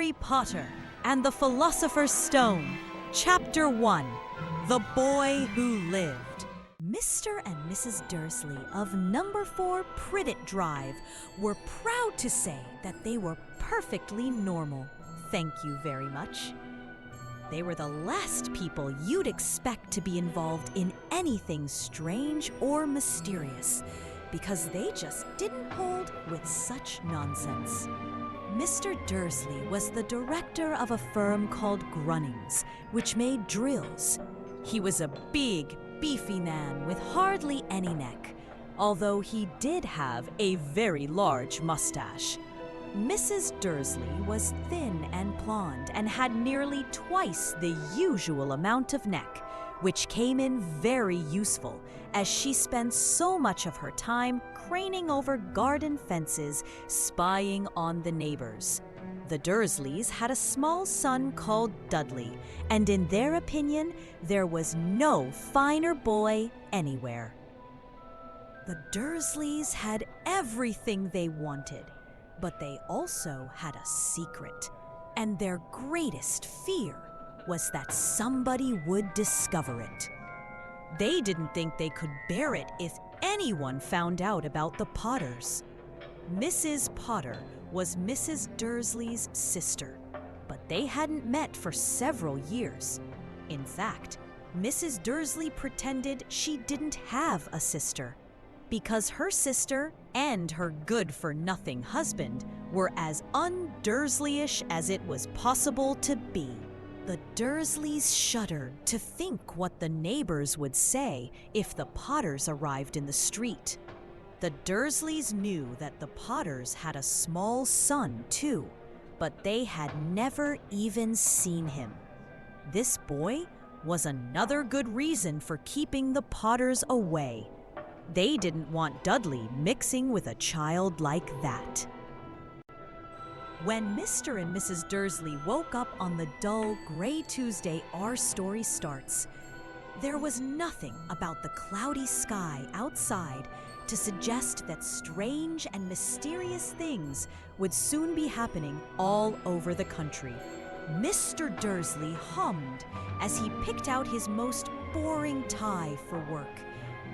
Harry Potter and the Philosopher's Stone, Chapter 1, The Boy Who Lived. Mr. and Mrs. Dursley of number 4 Privet Drive were proud to say that they were perfectly normal. Thank you very much. They were the last people you'd expect to be involved in anything strange or mysterious, because they just didn't hold with such nonsense. Mr. Dursley was the director of a firm called Grunnings, which made drills. He was a big, beefy man with hardly any neck, although he did have a very large mustache. Mrs. Dursley was thin and blonde and had nearly twice the usual amount of neck, which came in very useful as she spent so much of her time craning over garden fences, spying on the neighbors. The Dursleys had a small son called Dudley, and in their opinion, there was no finer boy anywhere. The Dursleys had everything they wanted, but they also had a secret, and their greatest fear was that somebody would discover it. They didn't think they could bear it if anyone found out about the Potters. Mrs. Potter was Mrs. Dursley's sister, but they hadn't met for several years. In fact, Mrs. Dursley pretended she didn't have a sister, because her sister and her good-for-nothing husband were as un-Dursleyish as it was possible to be. The Dursleys shuddered to think what the neighbors would say if the Potters arrived in the street. The Dursleys knew that the Potters had a small son, too, but they had never even seen him. This boy was another good reason for keeping the Potters away. They didn't want Dudley mixing with a child like that. When Mr. and Mrs. Dursley woke up on the dull, gray Tuesday our story starts, there was nothing about the cloudy sky outside to suggest that strange and mysterious things would soon be happening all over the country. Mr. Dursley hummed as he picked out his most boring tie for work,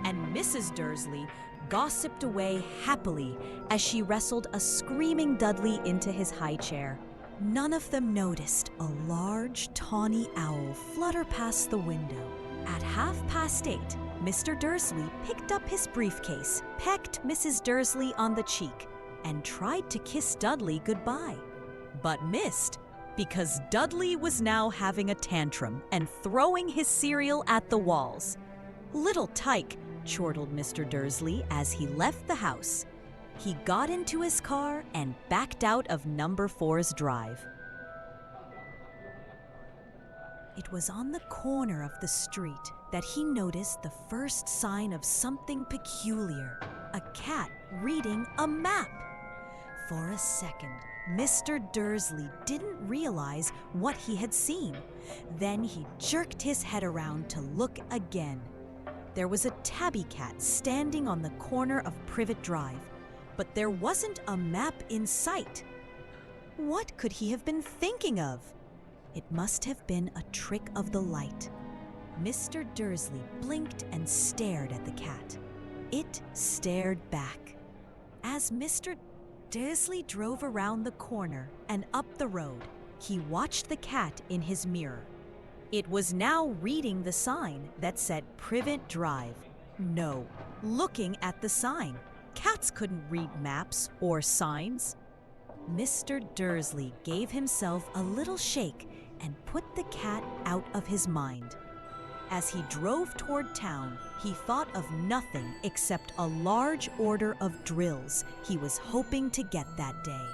and Mrs. Dursley gossiped away happily as she wrestled a screaming Dudley into his high chair. None of them noticed a large, tawny owl flutter past the window. At 8:30, Mr. Dursley picked up his briefcase, pecked Mrs. Dursley on the cheek, and tried to kiss Dudley goodbye, but missed because Dudley was now having a tantrum and throwing his cereal at the walls. "Little tyke," chortled Mr. Dursley as he left the house. He got into his car and backed out of number 4's drive. It was on the corner of the street that he noticed the first sign of something peculiar, a cat reading a map. For a second, Mr. Dursley didn't realize what he had seen. Then he jerked his head around to look again. There was a tabby cat standing on the corner of Privet Drive, but there wasn't a map in sight. What could he have been thinking of? It must have been a trick of the light. Mr. Dursley blinked and stared at the cat. It stared back. As Mr. Dursley drove around the corner and up the road, he watched the cat in his mirror. It was now reading the sign that said Privet Drive. No, looking at the sign. Cats couldn't read maps or signs. Mr. Dursley gave himself a little shake and put the cat out of his mind. As he drove toward town, he thought of nothing except a large order of drills he was hoping to get that day.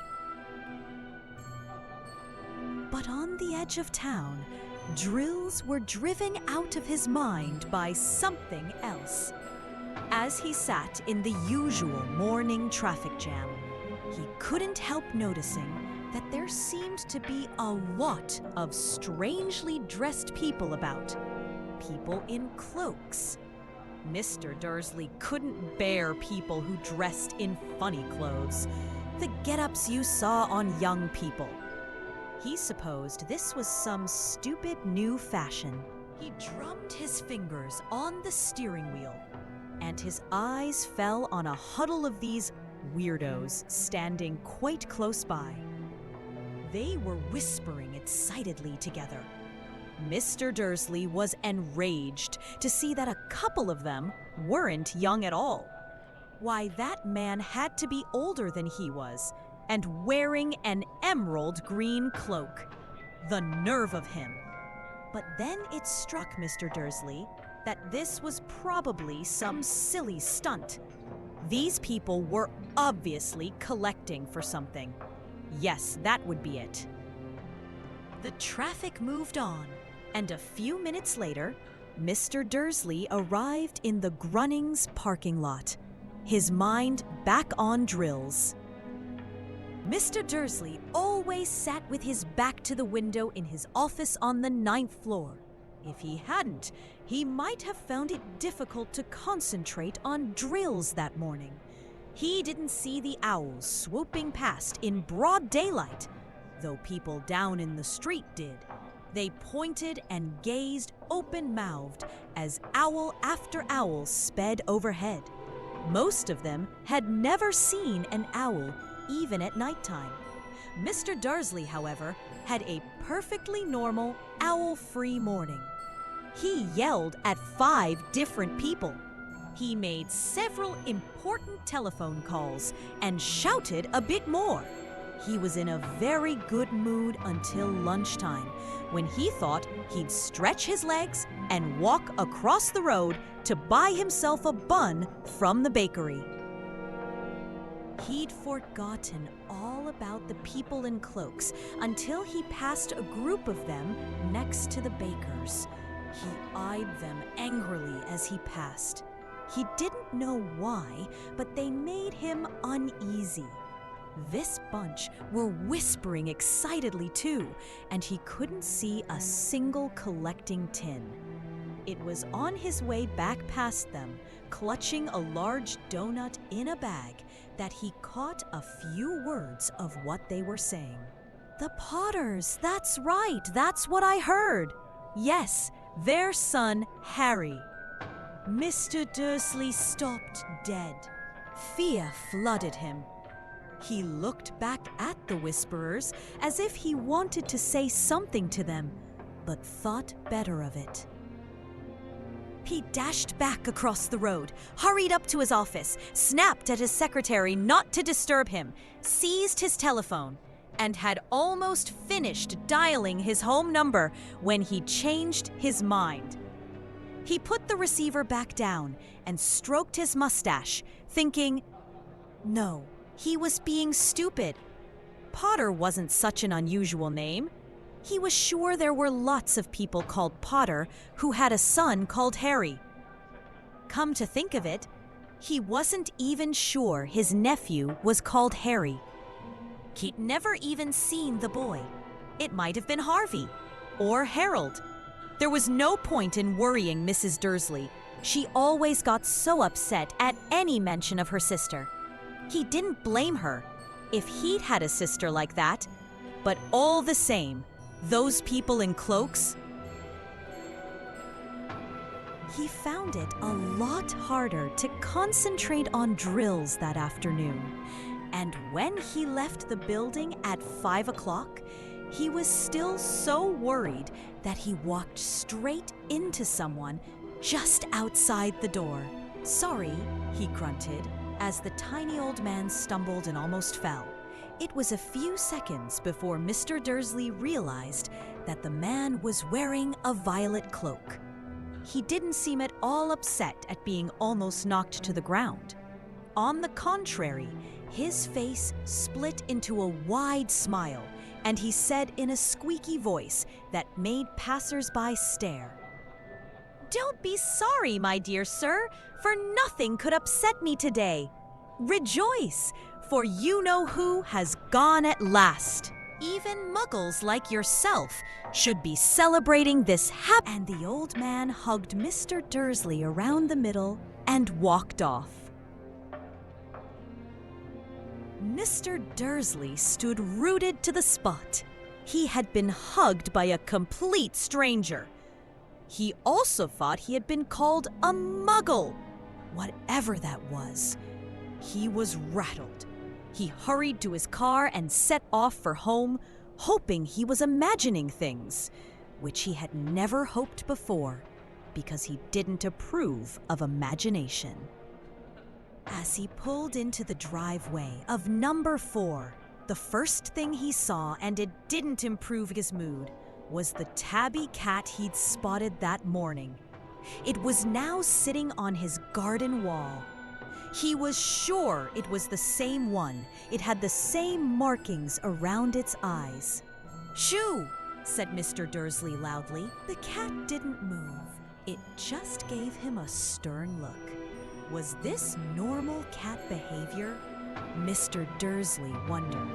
But on the edge of town, drills were driven out of his mind by something else. As he sat in the usual morning traffic jam, he couldn't help noticing that there seemed to be a lot of strangely dressed people about. People in cloaks. Mr. Dursley couldn't bear people who dressed in funny clothes, the get-ups you saw on young people. He supposed this was some stupid new fashion. He drummed his fingers on the steering wheel, and his eyes fell on a huddle of these weirdos standing quite close by. They were whispering excitedly together. Mr. Dursley was enraged to see that a couple of them weren't young at all. Why, that man had to be older than he was, and wearing an emerald green cloak. The nerve of him! But then it struck Mr. Dursley that this was probably some silly stunt. These people were obviously collecting for something. Yes, that would be it. The traffic moved on, and a few minutes later, Mr. Dursley arrived in the Grunnings parking lot, his mind back on drills. Mr. Dursley always sat with his back to the window in his office on the 9th floor. If he hadn't, he might have found it difficult to concentrate on drills that morning. He didn't see the owls swooping past in broad daylight, though people down in the street did. They pointed and gazed open-mouthed as owl after owl sped overhead. Most of them had never seen an owl, even at nighttime. Mr. Dursley, however, had a perfectly normal, owl-free morning. He yelled at 5 different people. He made several important telephone calls and shouted a bit more. He was in a very good mood until lunchtime, when he thought he'd stretch his legs and walk across the road to buy himself a bun from the bakery. He'd forgotten all about the people in cloaks until he passed a group of them next to the bakers. He eyed them angrily as he passed. He didn't know why, but they made him uneasy. This bunch were whispering excitedly too, and he couldn't see a single collecting tin. It was on his way back past them, clutching a large donut in a bag, that he caught a few words of what they were saying. "The Potters, that's right, that's what I heard. Yes, their son, Harry." Mr. Dursley stopped dead. Fear flooded him. He looked back at the whisperers as if he wanted to say something to them, but thought better of it. He dashed back across the road, hurried up to his office, snapped at his secretary not to disturb him, seized his telephone, and had almost finished dialing his home number when he changed his mind. He put the receiver back down and stroked his mustache, thinking, no, he was being stupid. Potter wasn't such an unusual name. He was sure there were lots of people called Potter who had a son called Harry. Come to think of it, he wasn't even sure his nephew was called Harry. He'd never even seen the boy. It might have been Harvey or Harold. There was no point in worrying Mrs. Dursley. She always got so upset at any mention of her sister. He didn't blame her if he'd had a sister like that, but all the same, those people in cloaks. He found it a lot harder to concentrate on drills that afternoon, and when he left the building at 5 o'clock, he was still so worried that he walked straight into someone just outside the door. "Sorry," he grunted, as the tiny old man stumbled and almost fell. It was a few seconds before Mr. Dursley realized that the man was wearing a violet cloak. He didn't seem at all upset at being almost knocked to the ground. On the contrary, his face split into a wide smile, and he said in a squeaky voice that made passers-by stare, "Don't be sorry, my dear sir, for nothing could upset me today. Rejoice, for you-know-who has gone at last. Even muggles like yourself should be celebrating this happy..." And the old man hugged Mr. Dursley around the middle and walked off. Mr. Dursley stood rooted to the spot. he had been hugged by a complete stranger. He also thought he had been called a muggle. Whatever that was, he was rattled. He hurried to his car and set off for home, hoping he was imagining things, which he had never hoped before, because he didn't approve of imagination. As he pulled into the driveway of number 4, the first thing he saw, and it didn't improve his mood, was the tabby cat he'd spotted that morning. It was now sitting on his garden wall. He was sure it was the same one. It had the same markings around its eyes. "Shoo!" said Mr. Dursley loudly. The cat didn't move. It just gave him a stern look. Was this normal cat behavior? Mr. Dursley wondered.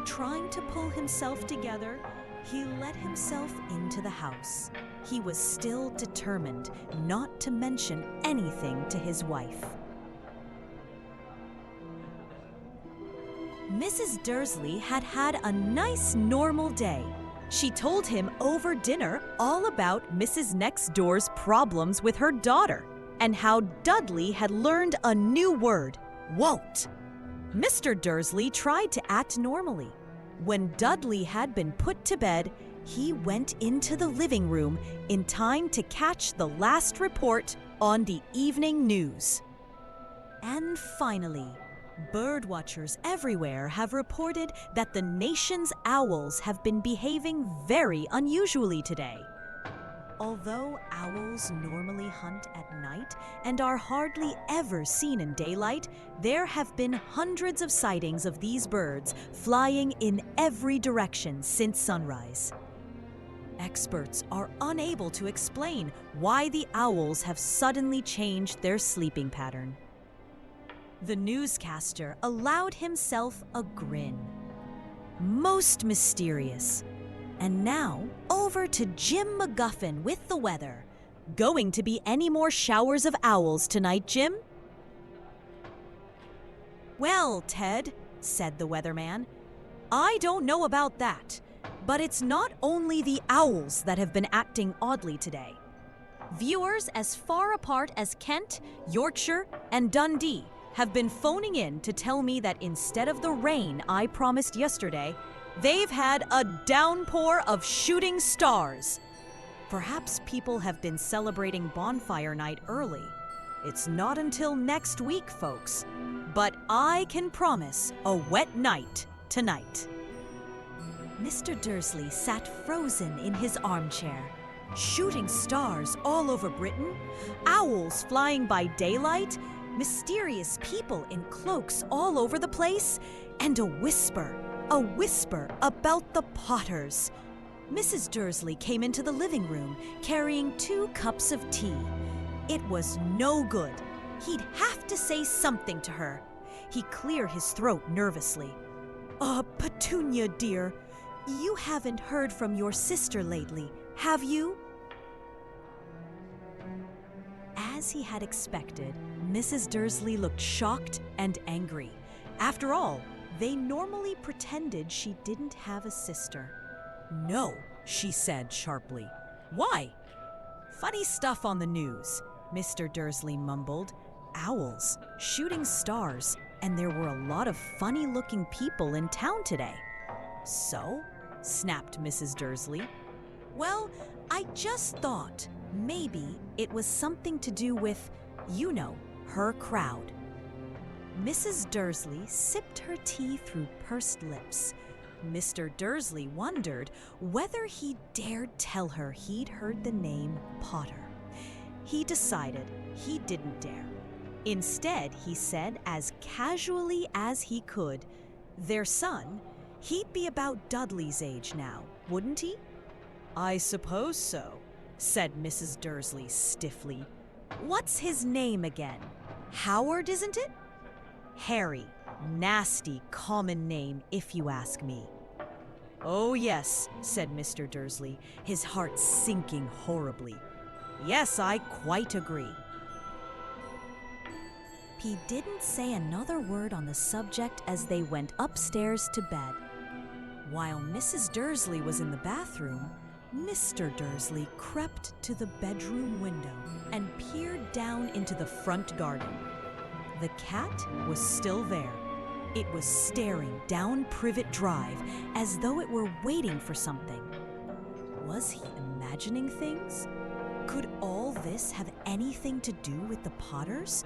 Trying to pull himself together, he let himself into the house. He was still determined not to mention anything to his wife. Mrs. Dursley had had a nice normal day. She told him over dinner all about Mrs. Next Door's problems with her daughter and how Dudley had learned a new word, won't. Mr. Dursley tried to act normally. When Dudley had been put to bed, he went into the living room in time to catch the last report on the evening news. And finally, birdwatchers everywhere have reported that the nation's owls have been behaving very unusually today. Although owls normally hunt at night and are hardly ever seen in daylight, there have been hundreds of sightings of these birds flying in every direction since sunrise. Experts are unable to explain why the owls have suddenly changed their sleeping pattern. The newscaster allowed himself a grin. Most mysterious. And now, over to Jim McGuffin with the weather. Going to be any more showers of owls tonight, Jim? Well, Ted, said the weatherman, I don't know about that, but it's not only the owls that have been acting oddly today. Viewers as far apart as Kent, Yorkshire, and Dundee have been phoning in to tell me that instead of the rain I promised yesterday, they've had a downpour of shooting stars. Perhaps people have been celebrating bonfire night early. It's not until next week, folks. But I can promise a wet night tonight. Mr. Dursley sat frozen in his armchair. Shooting stars all over Britain, owls flying by daylight, mysterious people in cloaks all over the place, and a whisper about the Potters. Mrs. Dursley came into the living room carrying 2 cups of tea. It was no good. He'd have to say something to her. He cleared his throat nervously. Petunia, dear, you haven't heard from your sister lately, have you? As he had expected, Mrs. Dursley looked shocked and angry. After all, they normally pretended she didn't have a sister. No, she said sharply. Why? Funny stuff on the news, Mr. Dursley mumbled. Owls, shooting stars, and there were a lot of funny-looking people in town today. So? Snapped Mrs. Dursley. Well, I just thought maybe it was something to do with, you know, her crowd. Mrs. Dursley sipped her tea through pursed lips. Mr. Dursley wondered whether he dared tell her he'd heard the name Potter. He decided he didn't dare. Instead, he said as casually as he could, their son, he'd be about Dudley's age now, wouldn't he? I suppose so, said Mrs. Dursley stiffly. What's his name again? Howard, isn't it? Harry. Nasty common name, if you ask me. Oh, yes, said Mr. Dursley, his heart sinking horribly. Yes, I quite agree. He didn't say another word on the subject as they went upstairs to bed. While Mrs. Dursley was in the bathroom, Mr. Dursley crept to the bedroom window and peered down into the front garden. The cat was still there. It was staring down Privet Drive as though it were waiting for something. Was he imagining things? Could all this have anything to do with the Potters?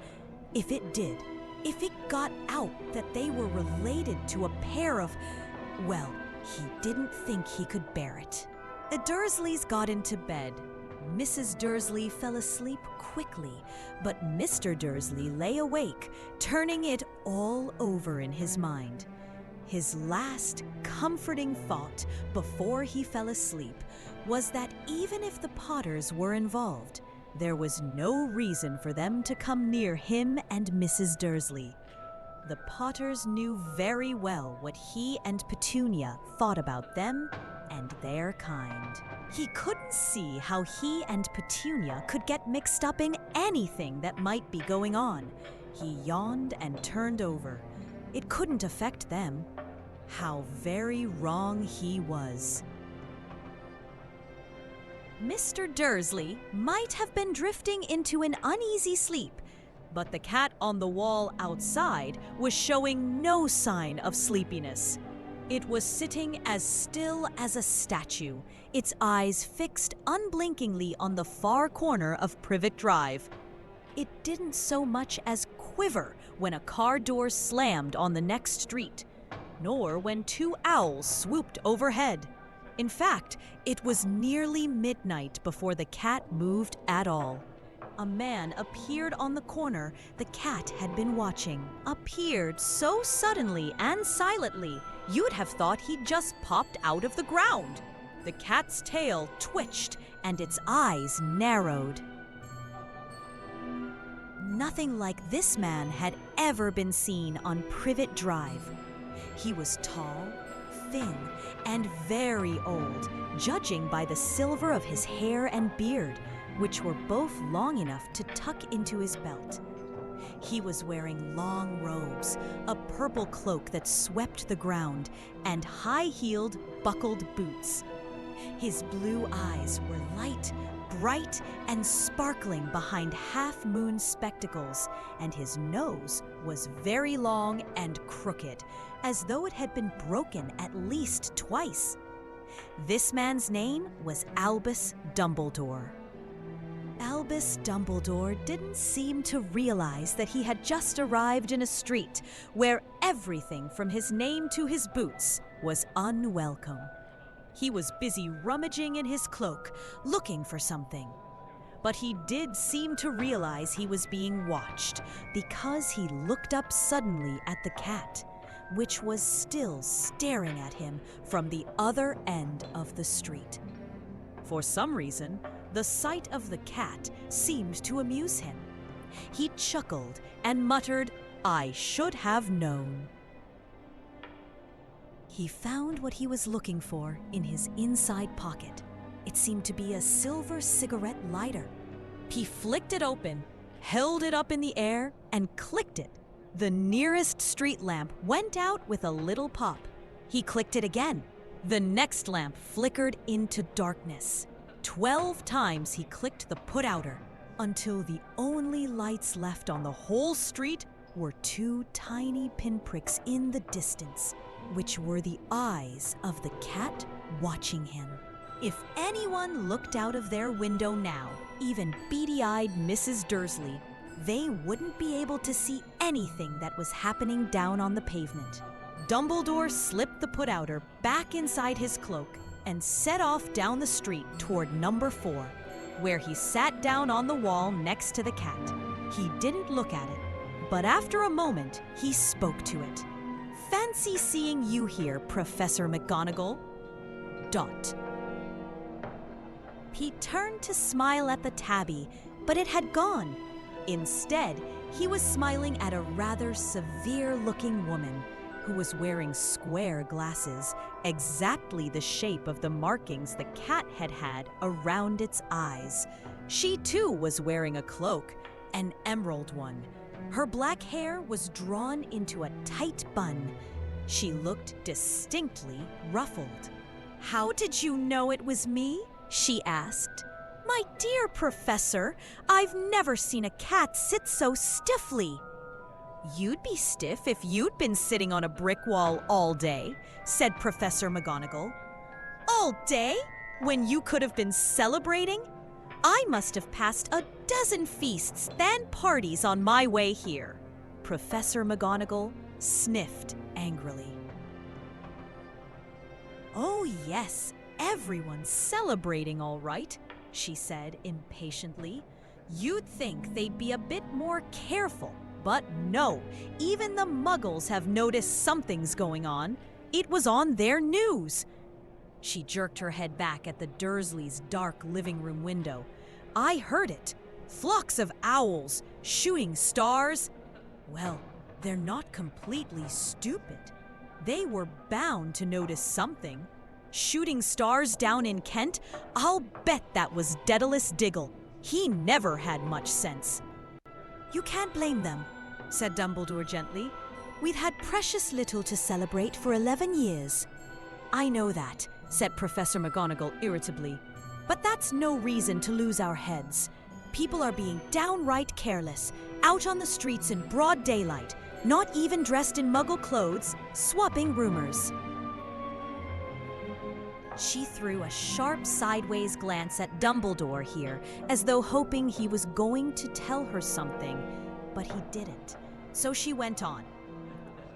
If it did, if it got out that they were related to a pair of... Well, he didn't think he could bear it. The Dursleys got into bed. Mrs. Dursley fell asleep quickly, but Mr. Dursley lay awake, turning it all over in his mind. His last comforting thought before he fell asleep was that even if the Potters were involved, there was no reason for them to come near him and Mrs. Dursley. The Potters knew very well what he and Petunia thought about them and their kind. He couldn't see how he and Petunia could get mixed up in anything that might be going on. He yawned and turned over. It couldn't affect them. How very wrong he was. Mr. Dursley might have been drifting into an uneasy sleep, but the cat on the wall outside was showing no sign of sleepiness. It was sitting as still as a statue, its eyes fixed unblinkingly on the far corner of Privet Drive. It didn't so much as quiver when a car door slammed on the next street, nor when two owls swooped overhead. In fact, it was nearly midnight before the cat moved at all. A man appeared on the corner the cat had been watching. Appeared so suddenly and silently, you'd have thought he'd just popped out of the ground. The cat's tail twitched and its eyes narrowed. Nothing like this man had ever been seen on Privet Drive. He was tall, thin, and very old, judging by the silver of his hair and beard, which were both long enough to tuck into his belt. He was wearing long robes, a purple cloak that swept the ground, and high-heeled, buckled boots. His blue eyes were light, bright, and sparkling behind half-moon spectacles, and his nose was very long and crooked, as though it had been broken at least twice. This man's name was Albus Dumbledore. Albus Dumbledore didn't seem to realize that he had just arrived in a street where everything from his name to his boots was unwelcome. He was busy rummaging in his cloak, looking for something. But he did seem to realize he was being watched, because he looked up suddenly at the cat, which was still staring at him from the other end of the street. For some reason, the sight of the cat seemed to amuse him. He chuckled and muttered, "I should have known." He found what he was looking for in his inside pocket. It seemed to be a silver cigarette lighter. He flicked it open, held it up in the air, and clicked it. The nearest street lamp went out with a little pop. He clicked it again. The next lamp flickered into darkness. 12 times he clicked the put-outer, until the only lights left on the whole street were 2 tiny pinpricks in the distance, which were the eyes of the cat watching him. If anyone looked out of their window now, even beady-eyed Mrs. Dursley, they wouldn't be able to see anything that was happening down on the pavement. Dumbledore slipped the put-outer back inside his cloak and set off down the street toward number 4, where he sat down on the wall next to the cat. He didn't look at it, but after a moment, he spoke to it. "Fancy seeing you here, Professor McGonagall." ... He turned to smile at the tabby, but it had gone. Instead, he was smiling at a rather severe-looking woman who was wearing square glasses, exactly the shape of the markings the cat had had around its eyes. She too was wearing a cloak, an emerald one. Her black hair was drawn into a tight bun. She looked distinctly ruffled. "How did you know it was me?" she asked. "My dear Professor, I've never seen a cat sit so stiffly." "You'd be stiff if you'd been sitting on a brick wall all day," said Professor McGonagall. "All day? When you could have been celebrating? I must have passed a dozen feasts and parties on my way here." Professor McGonagall sniffed angrily. "Oh yes, everyone's celebrating all right," she said impatiently. "You'd think they'd be a bit more careful, but no, even the Muggles have noticed something's going on. It was on their news." She jerked her head back at the Dursleys' dark living room window. "I heard it. Flocks of owls, shooting stars. Well, they're not completely stupid. They were bound to notice something. Shooting stars down in Kent? I'll bet that was Daedalus Diggle. He never had much sense." "You can't blame them," said Dumbledore gently. "We've had precious little to celebrate for 11 years. "I know that," said Professor McGonagall irritably. "But that's no reason to lose our heads. People are being downright careless, out on the streets in broad daylight, not even dressed in Muggle clothes, swapping rumors." She threw a sharp sideways glance at Dumbledore here, as though hoping he was going to tell her something, but he didn't. So she went on.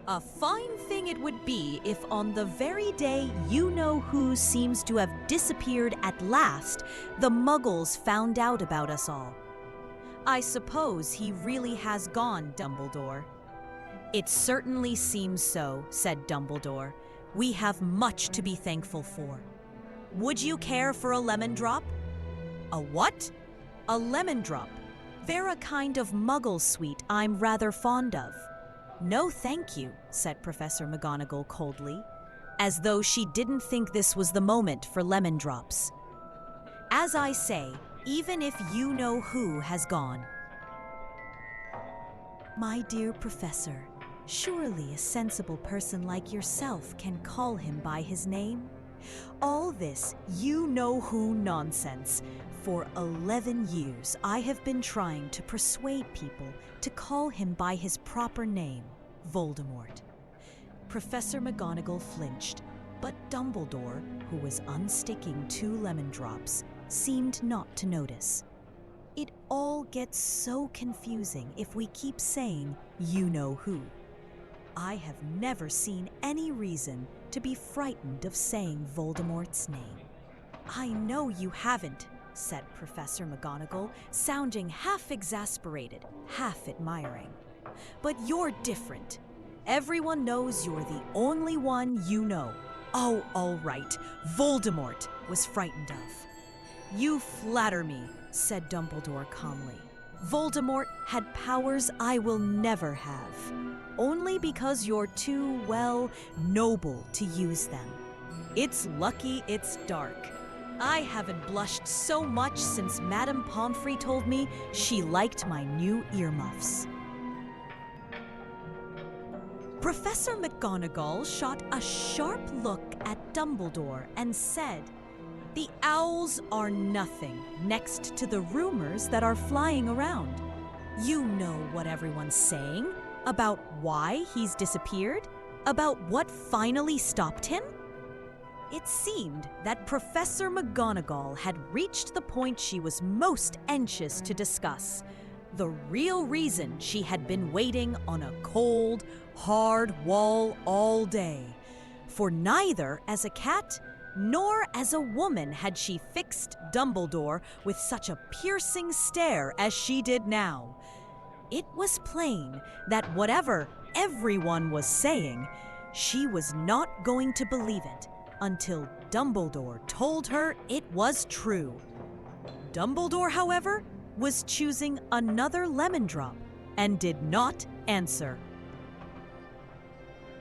"A fine thing it would be if on the very day you-know-who seems to have disappeared at last, the Muggles found out about us all. I suppose he really has gone, Dumbledore." "It certainly seems so," said Dumbledore. "We have much to be thankful for. Would you care for a lemon drop?" "A what?" "A lemon drop. They're a kind of Muggle sweet I'm rather fond of." "No, thank you," said Professor McGonagall coldly, as though she didn't think this was the moment for lemon drops. "As I say, even if you-know-who has gone." "My dear Professor, surely a sensible person like yourself can call him by his name? All this you-know-who nonsense. For 11 years, I have been trying to persuade people to call him by his proper name, Voldemort." Professor McGonagall flinched, but Dumbledore, who was unsticking 2 lemon drops, seemed not to notice. "It all gets so confusing if we keep saying you-know-who. I have never seen any reason to be frightened of saying Voldemort's name." "I know you haven't," said Professor McGonagall, sounding half exasperated, half admiring. "But you're different. Everyone knows you're the only one you know. Oh, all right, Voldemort was frightened of." "You flatter me," said Dumbledore calmly. "Voldemort had powers I will never have, only because you're too, well, noble to use them. It's lucky it's dark. I haven't blushed so much since Madame Pomfrey told me she liked my new earmuffs." Professor McGonagall shot a sharp look at Dumbledore and said, "The owls are nothing next to the rumors that are flying around. You know what everyone's saying about why he's disappeared, about what finally stopped him." It seemed that Professor McGonagall had reached the point she was most anxious to discuss, the real reason she had been waiting on a cold, hard wall all day. For neither as a cat nor as a woman had she fixed Dumbledore with such a piercing stare as she did now. It was plain that whatever everyone was saying, she was not going to believe it until Dumbledore told her it was true. Dumbledore, however, was choosing another lemon drop and did not answer.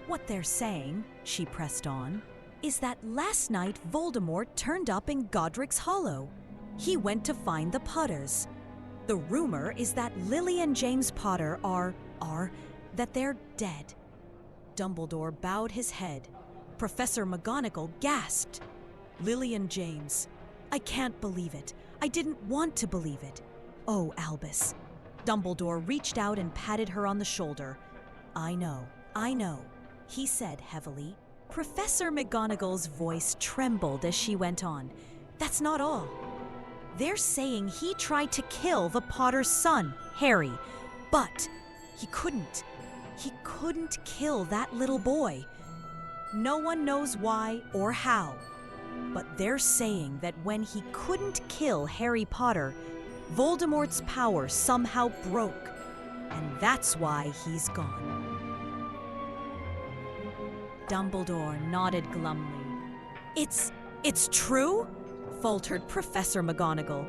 "What they're saying," she pressed on, "is that last night Voldemort turned up in Godric's Hollow. He went to find the Potters. The rumor is that Lily and James Potter are that they're dead. Dumbledore bowed his head. Professor McGonagall gasped. Lillian James, I can't believe it. I didn't want to believe it. Oh, Albus. Dumbledore reached out and patted her on the shoulder. I know, he said heavily. Professor McGonagall's voice trembled as she went on. That's not all. They're saying he tried to kill the Potter's son, Harry, but he couldn't. He couldn't kill that little boy. No one knows why or how, but they're saying that when he couldn't kill Harry Potter, Voldemort's power somehow broke, and that's why he's gone. Dumbledore nodded glumly. It's true? Faltered Professor McGonagall.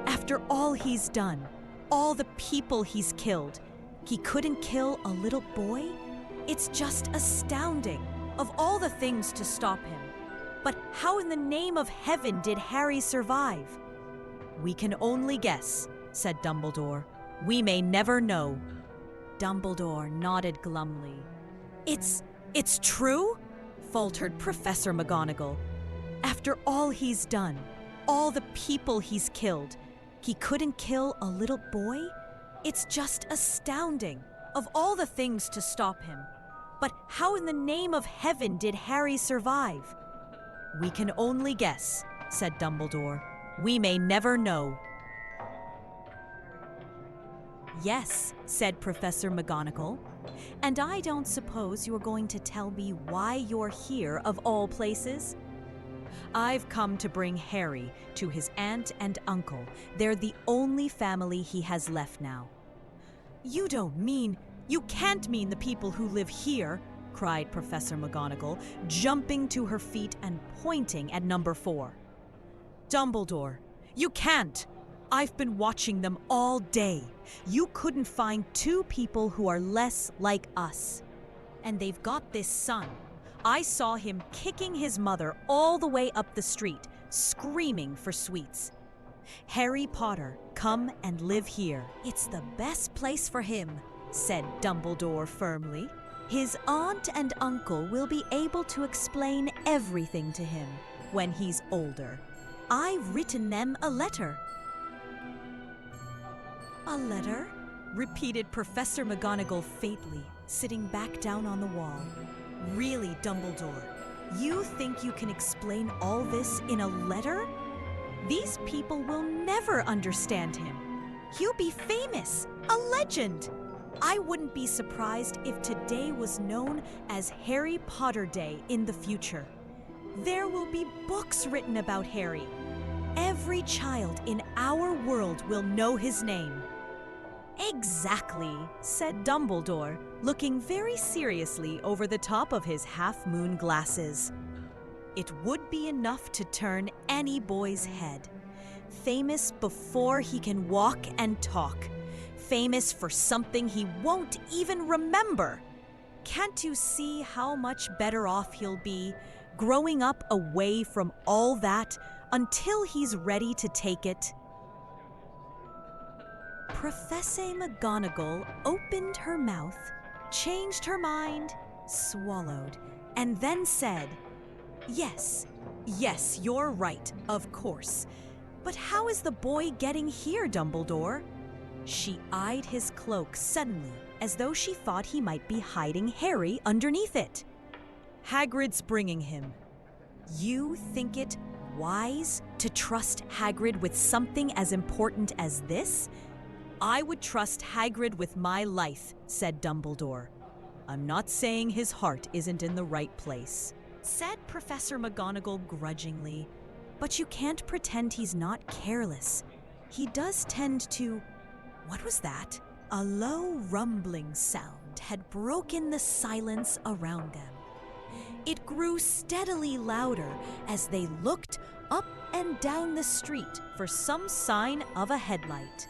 After all he's done, all the people he's killed, he couldn't kill a little boy? It's just astounding, of all the things to stop him. But how in the name of heaven did Harry survive? We can only guess, said Dumbledore. We may never know. Dumbledore nodded glumly. It's true? Faltered Professor McGonagall. After all he's done, all the people he's killed, he couldn't kill a little boy? It's just astounding, of all the things to stop him. But how in the name of heaven did Harry survive? We can only guess, said Dumbledore. We may never know. Yes, said Professor McGonagall. And I don't suppose you're going to tell me why you're here of all places? I've come to bring Harry to his aunt and uncle. They're the only family he has left now. You can't mean the people who live here, cried Professor McGonagall, jumping to her feet and pointing at number 4. Dumbledore, you can't! I've been watching them all day. You couldn't find 2 people who are less like us. And they've got this son. I saw him kicking his mother all the way up the street, screaming for sweets. Harry Potter, come and live here. It's the best place for him, said Dumbledore firmly. His aunt and uncle will be able to explain everything to him when he's older. I've written them a letter. A letter? Repeated Professor McGonagall faintly, sitting back down on the wall. Really, Dumbledore, you think you can explain all this in a letter? These people will never understand him. He'll be famous, a legend. I wouldn't be surprised if today was known as Harry Potter Day in the future. There will be books written about Harry. Every child in our world will know his name. Exactly, said Dumbledore, looking very seriously over the top of his half-moon glasses. It would be enough to turn any boy's head. Famous before he can walk and talk. Famous for something he won't even remember. Can't you see how much better off he'll be growing up away from all that until he's ready to take it? Professor McGonagall opened her mouth, changed her mind, swallowed, and then said, Yes, you're right, of course. But how is the boy getting here, Dumbledore? She eyed his cloak suddenly, as though she thought he might be hiding Harry underneath it. Hagrid's bringing him. You think it wise to trust Hagrid with something as important as this? I would trust Hagrid with my life, said Dumbledore. I'm not saying his heart isn't in the right place, said Professor McGonagall grudgingly. But you can't pretend he's not careless. He does tend to... What was that? A low rumbling sound had broken the silence around them. It grew steadily louder as they looked up and down the street for some sign of a headlight.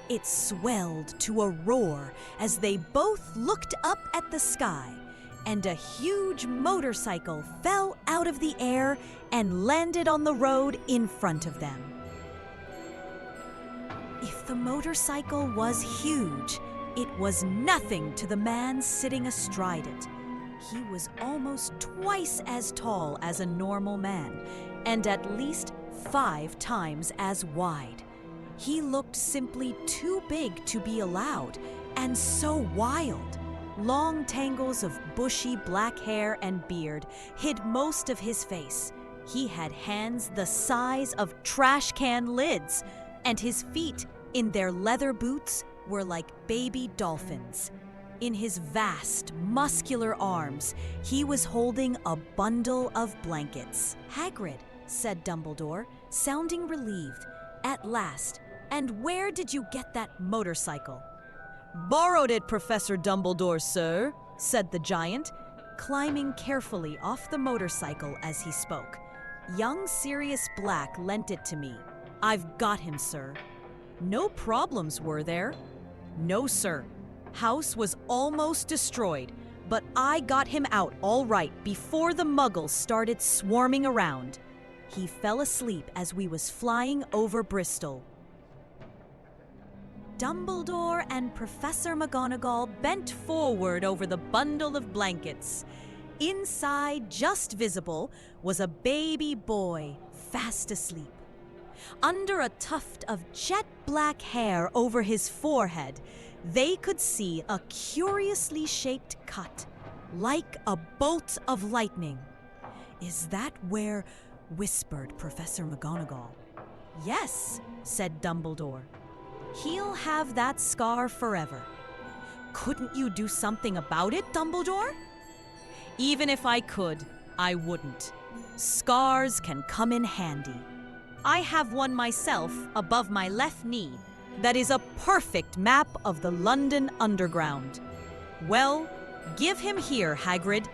It swelled to a roar as they both looked up at the sky, and a huge motorcycle fell out of the air and landed on the road in front of them. If the motorcycle was huge, it was nothing to the man sitting astride it. He was almost twice as tall as a normal man, and at least 5 times as wide. He looked simply too big to be allowed, and so wild. Long tangles of bushy black hair and beard hid most of his face. He had hands the size of trash can lids, and his feet, in their leather boots, were like baby dolphins. In his vast, muscular arms, he was holding a bundle of blankets. "Hagrid," said Dumbledore, sounding relieved. "At last. And where did you get that motorcycle?" "Borrowed it, Professor Dumbledore, sir," said the giant, climbing carefully off the motorcycle as he spoke. "Young Sirius Black lent it to me. I've got him, sir." "No problems, were there?" "No, sir. House was almost destroyed, but I got him out all right before the Muggles started swarming around." He fell asleep as we was flying over Bristol. Dumbledore and Professor McGonagall bent forward over the bundle of blankets. Inside, just visible, was a baby boy fast asleep. Under a tuft of jet black hair over his forehead, they could see a curiously shaped cut, like a bolt of lightning. "Is that where—" whispered Professor McGonagall. "Yes," said Dumbledore. "He'll have that scar forever." "Couldn't you do something about it, Dumbledore?" "Even if I could, I wouldn't. Scars can come in handy. I have one myself above my left knee that is a perfect map of the London Underground. Well, give him here, Hagrid.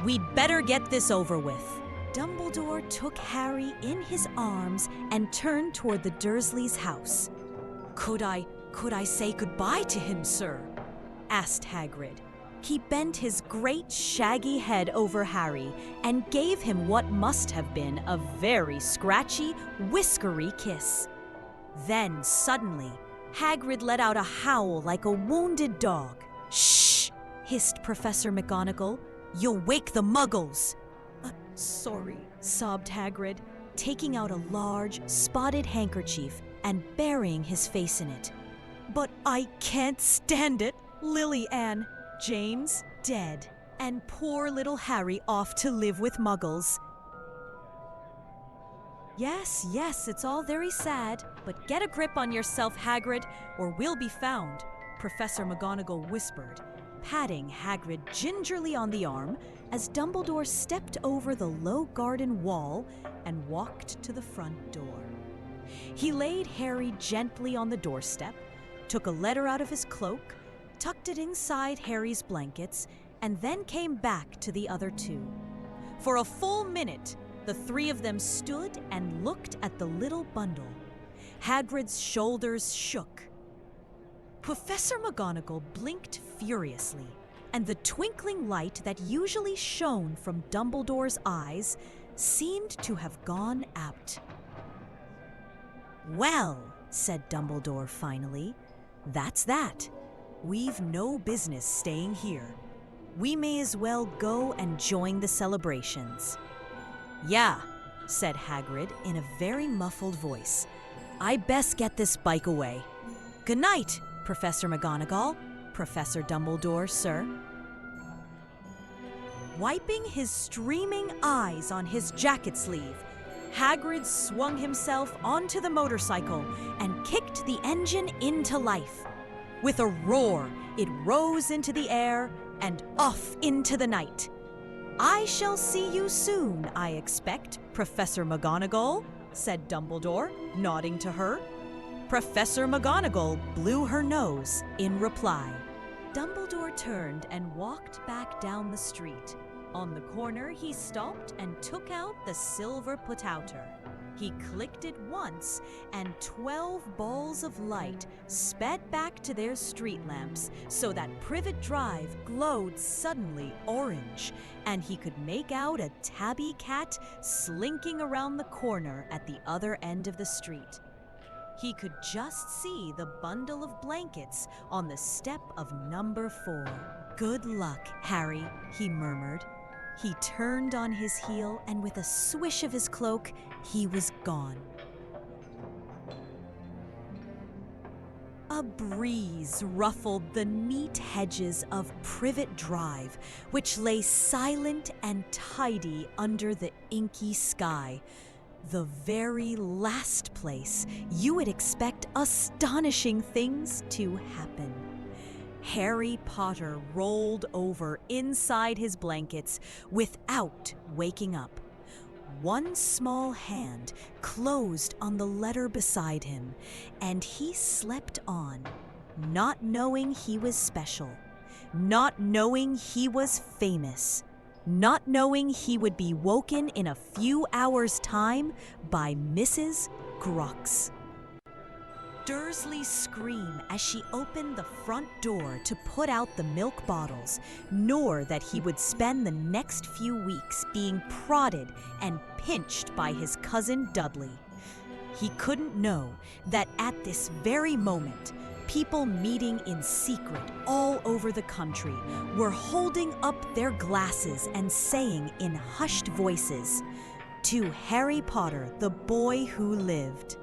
We'd better get this over with." Dumbledore took Harry in his arms and turned toward the Dursleys' house. Could I say goodbye to him, sir?" asked Hagrid. He bent his great shaggy head over Harry and gave him what must have been a very scratchy, whiskery kiss. Then, suddenly, Hagrid let out a howl like a wounded dog. "Shh!" hissed Professor McGonagall. "You'll wake the Muggles." Sorry," sobbed Hagrid, taking out a large, spotted handkerchief and burying his face in it. "But I can't stand it. Lily Ann, James dead, and poor little Harry off to live with Muggles." Yes, it's all very sad, but get a grip on yourself, Hagrid, or we'll be found," Professor McGonagall whispered, patting Hagrid gingerly on the arm as Dumbledore stepped over the low garden wall and walked to the front door. He laid Harry gently on the doorstep, took a letter out of his cloak, tucked it inside Harry's blankets, and then came back to the other two. For a full minute, the three of them stood and looked at the little bundle. Hagrid's shoulders shook. Professor McGonagall blinked furiously, and the twinkling light that usually shone from Dumbledore's eyes seemed to have gone out. "Well," said Dumbledore finally, "that's that. We've no business staying here. We may as well go and join the celebrations." "Yeah," said Hagrid in a very muffled voice. "I best get this bike away. Good night, Professor McGonagall. Professor Dumbledore, sir." Wiping his streaming eyes on his jacket sleeve, Hagrid swung himself onto the motorcycle and kicked the engine into life. With a roar, it rose into the air and off into the night. "I shall see you soon, I expect, Professor McGonagall," said Dumbledore, nodding to her. Professor McGonagall blew her nose in reply. Dumbledore turned and walked back down the street. On the corner, he stopped and took out the silver put-outer. He clicked it once, and 12 balls of light sped back to their street lamps so that Privet Drive glowed suddenly orange, and he could make out a tabby cat slinking around the corner at the other end of the street. He could just see the bundle of blankets on the step of number 4. "Good luck, Harry," he murmured. He turned on his heel, and with a swish of his cloak, he was gone. A breeze ruffled the neat hedges of Privet Drive, which lay silent and tidy under the inky sky. The very last place you would expect astonishing things to happen. Harry Potter rolled over inside his blankets without waking up. One small hand closed on the letter beside him, and he slept on, not knowing he was special, not knowing he was famous, not knowing he would be woken in a few hours' time by Mrs. Grox. Dursley's scream as she opened the front door to put out the milk bottles, nor that he would spend the next few weeks being prodded and pinched by his cousin Dudley. He couldn't know that at this very moment, people meeting in secret all over the country were holding up their glasses and saying in hushed voices, "To Harry Potter, the boy who lived."